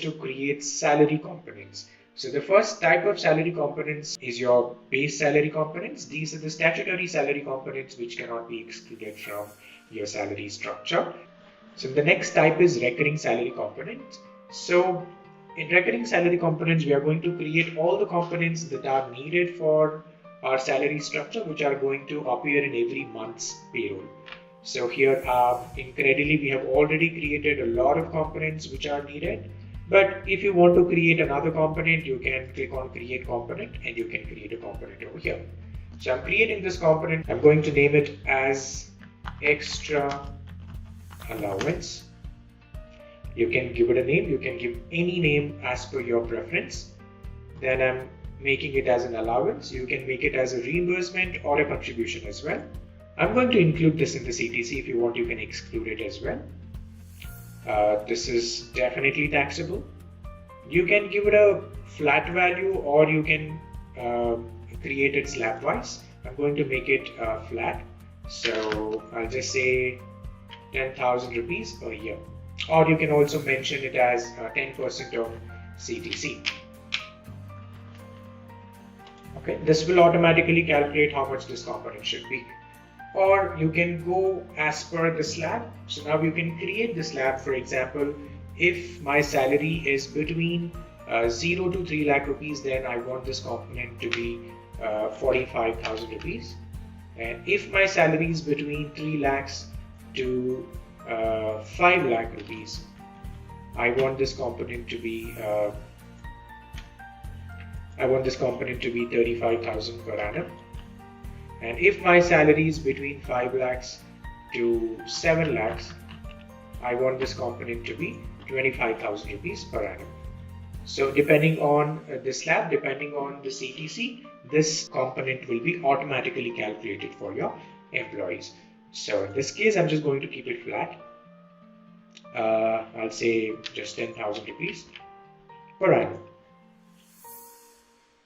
to create salary components. So the first type of salary components is your base salary components. These are the statutory salary components which cannot be excluded from your salary structure. So the next type is recurring salary components. So in recurring salary components, we are going to create all the components that are needed for our salary structure, which are going to appear in every month's payroll. So here in Credily, we have already created a lot of components which are needed. But if you want to create another component, you can click on create component and you can create a component over here. So I'm creating this component. I'm going to name it as extra allowance. You can give it a name. You can give any name as per your preference. Then I'm making it as an allowance. You can make it as a reimbursement or a contribution as well. I'm going to include this in the CTC. If you want, you can exclude it as well. This is definitely taxable. You can give it a flat value or you can create it slab-wise. I'm going to make it flat. So I'll just say 10,000 rupees a year. Or you can also mention it as 10% of CTC. Okay, this will automatically calculate how much this component should be. Or you can go as per the slab. So now you can create the slab. For example, if my salary is between 0 to 3 lakh rupees, then I want this component to be 45,000 rupees. And if my salary is between 3 lakhs to 5 lakh rupees, I want this component to be 35,000 per annum. And if my salary is between 5 lakhs to 7 lakhs, I want this component to be 25,000 rupees per annum. So depending on the slab, depending on the CTC, this component will be automatically calculated for your employees. So in this case, I'm just going to keep it flat. I'll say just 10,000 rupees per annum.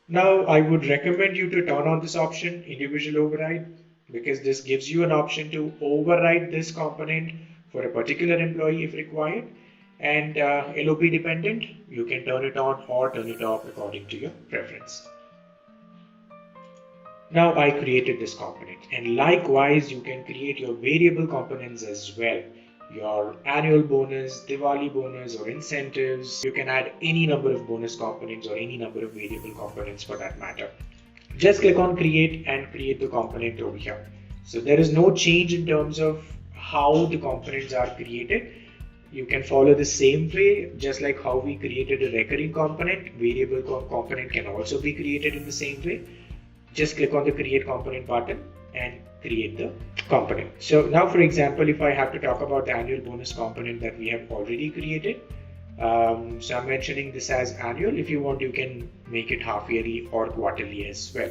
Now, I would recommend you to turn on this option, individual override, because this gives you an option to override this component for a particular employee if required. And LOP dependent, you can turn it on or turn it off according to your preference. Now I created this component, and likewise you can create your variable components as well. Your annual bonus, Diwali bonus or incentives. You can add any number of bonus components or any number of variable components for that matter. Just click on create and create the component over here. So there is no change in terms of how the components are created. You can follow the same way, just like how we created a recurring component. Variable component can also be created in the same way. Just click on the create component button and create the component. So now, for example, if I have to talk about the annual bonus component that we have already created, so I'm mentioning this as annual. If you want, you can make it half yearly or quarterly as well.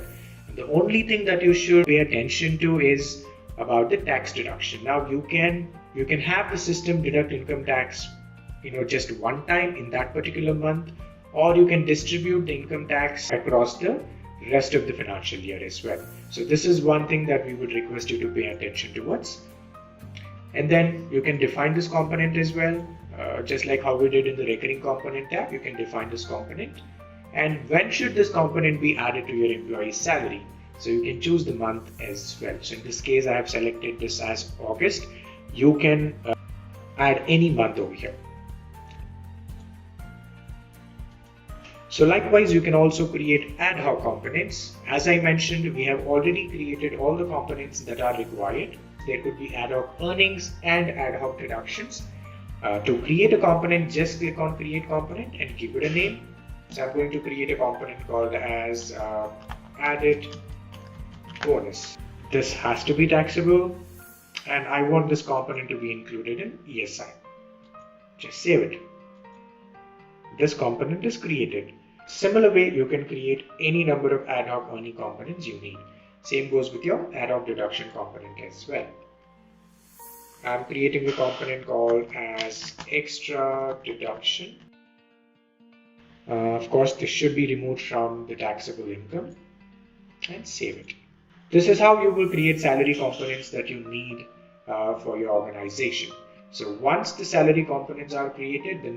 The only thing that you should pay attention to is about the tax deduction. Now you can have the system deduct income tax, just one time in that particular month, or you can distribute the income tax across the rest of the financial year as well. So this is one thing that we would request you to pay attention towards. And then you can define this component as well, just like how we did in the recurring component tab. You can define this component, and when should this component be added to your employee's salary. So you can choose the month as well. So in this case, I have selected this as August. You can add any month over here. So likewise, you can also create ad hoc components. As I mentioned, we have already created all the components that are required. There could be ad hoc earnings and ad hoc deductions. To create a component, just click on create component and give it a name. So I'm going to create a component called as added bonus. This has to be taxable, and I want this component to be included in ESI. Just save it. This component is created. Similar way, you can create any number of ad hoc earning components you need. Same goes with your ad hoc deduction component as well. I'm creating a component called as extra deduction. Of course, this should be removed from the taxable income, and save it. This is how you will create salary components that you need for your organization. So once the salary components are created, then